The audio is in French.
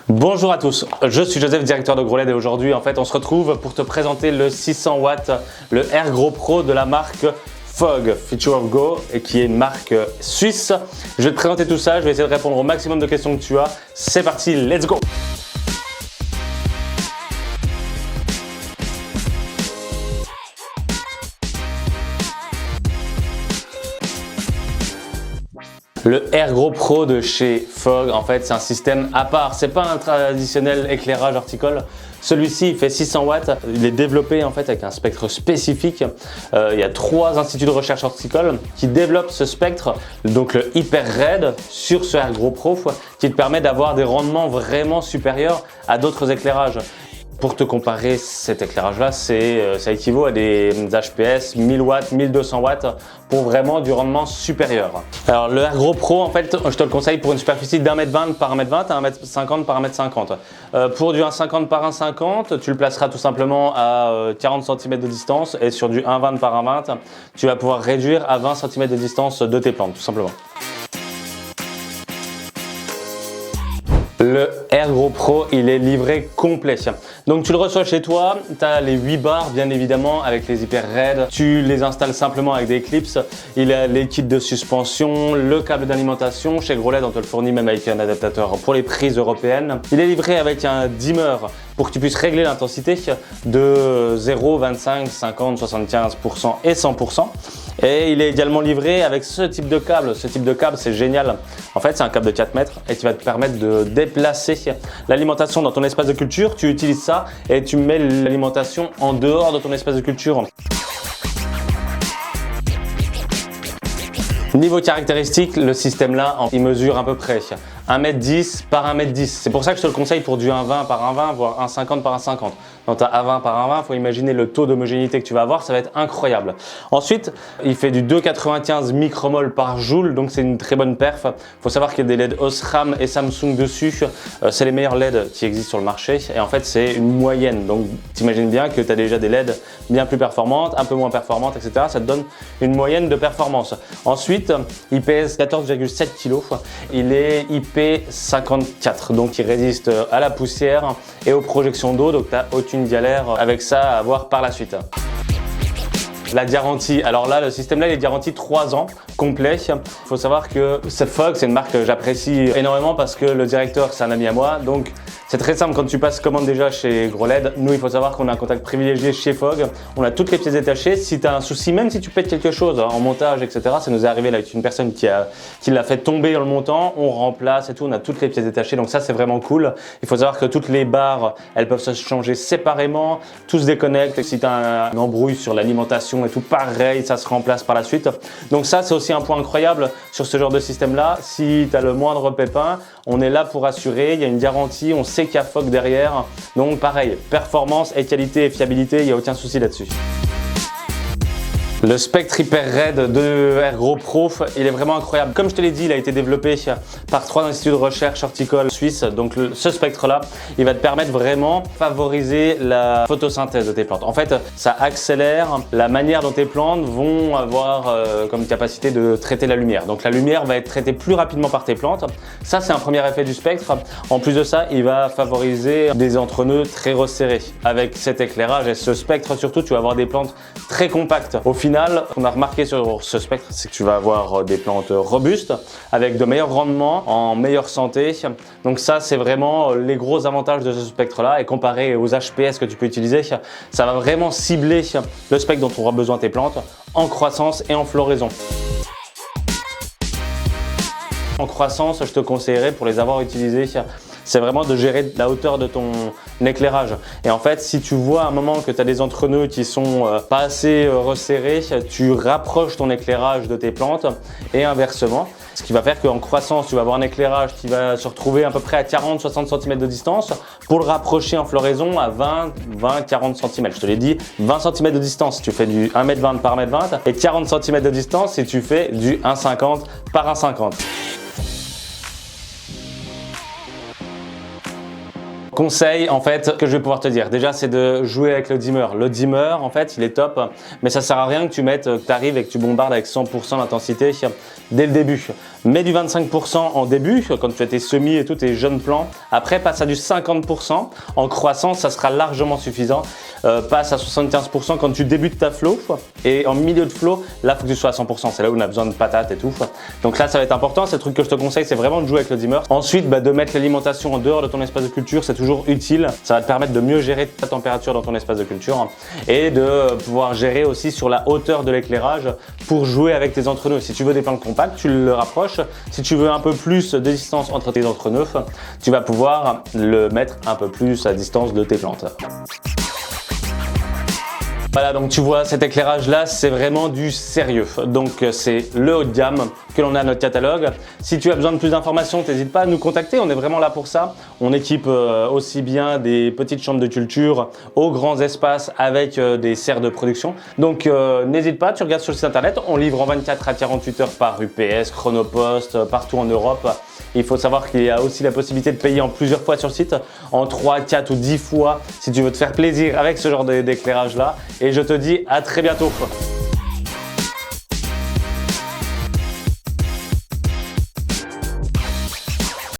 Bonjour à tous, je suis Joseph, directeur de Groled et aujourd'hui en fait on se retrouve pour te présenter le 600 watts, le Ergo Pro de la marque Fogg Future of Go et qui est une marque suisse. Je vais te présenter tout ça, je vais essayer de répondre au maximum de questions que tu as. C'est parti, let's go! Le Ergo Pro de chez Fogg, en fait, c'est un système à part. C'est pas un traditionnel éclairage horticole. Celui-ci, il fait 600 watts. Il est développé en fait avec un spectre spécifique. Il y a 3 instituts de recherche horticole qui développent ce spectre, donc le Hyper Red sur ce Ergo Pro, qui te permet d'avoir des rendements vraiment supérieurs à d'autres éclairages. Pour te comparer, cet éclairage-là, ça équivaut à des HPS 1000 watts, 1200 watts pour vraiment du rendement supérieur. Alors le Ergo Pro, en fait, je te le conseille pour une superficie d'1m20 par 1m20 à 1m50 par 1m50. Pour du 1,50 par 1,50, tu le placeras tout simplement à 40 cm de distance et sur du 1,20 par 1,20, tu vas pouvoir réduire à 20 cm de distance de tes plantes, tout simplement. Le Ergo Pro, il est livré complet. Donc tu le reçois chez toi, tu as les 8 barres bien évidemment avec les Hyper Red. Tu les installes simplement avec des clips. Il a les kits de suspension, le câble d'alimentation. Chez Groled, on te le fournit même avec un adaptateur pour les prises européennes. Il est livré avec un dimmer pour que tu puisses régler l'intensité de 0, 25, 50, 75% et 100%. Et il est également livré avec ce type de câble. Ce type de câble, c'est génial. En fait, c'est un câble de 4 mètres et qui va te permettre de déplacer l'alimentation dans ton espace de culture. Tu utilises ça et tu mets l'alimentation en dehors de ton espace de culture. Niveau caractéristiques, le système là, il mesure à peu près 1m10 par 1m10. C'est pour ça que je te le conseille pour du 1,20 par 1,20, voire 1,50 par 1,50. Dans ta 1,20 par 1,20, il faut imaginer le taux d'homogénéité que tu vas avoir, ça va être incroyable. Ensuite, il fait du 2,95 micromol par joule, donc c'est une très bonne perf. Il faut savoir qu'il y a des LED Osram et Samsung dessus. C'est les meilleurs LED qui existent sur le marché et en fait, c'est une moyenne. Donc, t'imagines bien que tu as déjà des LED bien plus performantes, un peu moins performantes, etc. Ça te donne une moyenne de performance. Ensuite, il pèse 14,7 kg. Il est IP54, donc il résiste à la poussière et aux projections d'eau, donc tu n'as aucune galère avec ça à avoir par la suite. La garantie, alors là, le système là, il est garanti 3 ans complet. Il faut savoir que cette Fogg, c'est une marque que j'apprécie énormément parce que le directeur, c'est un ami à moi. Donc, c'est très simple quand tu passes commande déjà chez Groled. Nous, il faut savoir qu'on a un contact privilégié chez Fogg. On a toutes les pièces détachées. Si tu as un souci, même si tu pètes quelque chose en montage, etc., ça nous est arrivé là avec une personne qui l'a fait tomber en le montant. On remplace et tout. On a toutes les pièces détachées. Donc ça, c'est vraiment cool. Il faut savoir que toutes les barres, elles peuvent se changer séparément. Tout se déconnecte. Si tu as un embrouille sur l'alimentation et tout, pareil, ça se remplace par la suite. Donc ça, c'est aussi un point incroyable sur ce genre de système-là. Si tu as le moindre pépin, on est là pour assurer. Il y a une garantie. On sait qu'il y a Fogg derrière. Donc pareil, performance et qualité et fiabilité, il n'y a aucun souci là-dessus. Le spectre Hyper Red de Ergo Pro, il est vraiment incroyable. Comme je te l'ai dit, il a été développé par 3 instituts de recherche horticole suisses. Donc ce spectre-là, il va te permettre vraiment de favoriser la photosynthèse de tes plantes. En fait, ça accélère la manière dont tes plantes vont avoir comme capacité de traiter la lumière. Donc la lumière va être traitée plus rapidement par tes plantes. Ça, c'est un premier effet du spectre. En plus de ça, il va favoriser des entrenœuds très resserrés. Avec cet éclairage et ce spectre, surtout, tu vas avoir des plantes très compactes. Au final, ce qu'on a remarqué sur ce spectre, c'est que tu vas avoir des plantes robustes avec de meilleurs rendements, en meilleure santé. Donc ça, c'est vraiment les gros avantages de ce spectre-là. Et comparé aux HPS que tu peux utiliser, ça va vraiment cibler le spectre dont aura besoin tes plantes en croissance et en floraison. En croissance, je te conseillerais pour les avoir utilisés, c'est vraiment de gérer la hauteur de ton éclairage. Et en fait, si tu vois à un moment que tu as des entrenœuds qui sont pas assez resserrés, tu rapproches ton éclairage de tes plantes et inversement. Ce qui va faire qu'en croissance, tu vas avoir un éclairage qui va se retrouver à peu près à 40-60 cm de distance pour le rapprocher en floraison à 20-40 cm. Je te l'ai dit, 20 cm de distance si tu fais du 1m20 par 1m20 et 40 cm de distance si tu fais du 1,50 par 1,50. Conseil en fait que je vais pouvoir te dire, déjà c'est de jouer avec le dimmer. Le dimmer en fait il est top, mais ça sert à rien que tu mettes, que tu arrives et que tu bombardes avec 100% d'intensité dès le début. Mets du 25% en début, quand tu as tes semis et tous tes jeunes plants. Après passe à du 50%. En croissance, ça sera largement suffisant. Passe à 75% quand tu débutes ta flow. Et en milieu de flow, là il faut que tu sois à 100%. C'est là où on a besoin de patates et tout. Donc là ça va être important. C'est le truc que je te conseille, c'est vraiment de jouer avec le dimmer. Ensuite, de mettre l'alimentation en dehors de ton espace de culture, c'est toujours utile. Ça va te permettre de mieux gérer ta température dans ton espace de culture et de pouvoir gérer aussi sur la hauteur de l'éclairage pour jouer avec tes entre-nœuds. Si tu veux des plantes compactes, tu le rapproches. Si tu veux un peu plus de distance entre tes entre-nœuds, tu vas pouvoir le mettre un peu plus à distance de tes plantes. Voilà, donc tu vois cet éclairage là, c'est vraiment du sérieux. Donc c'est le haut de gamme que l'on a à notre catalogue. Si tu as besoin de plus d'informations, n'hésite pas à nous contacter, on est vraiment là pour ça. On équipe aussi bien des petites chambres de culture aux grands espaces avec des serres de production. Donc n'hésite pas, tu regardes sur le site internet, on livre en 24 à 48 heures par UPS, Chronopost, partout en Europe. Il faut savoir qu'il y a aussi la possibilité de payer en plusieurs fois sur le site, en 3, 4 ou 10 fois si tu veux te faire plaisir avec ce genre d'éclairage là. Et je te dis à très bientôt.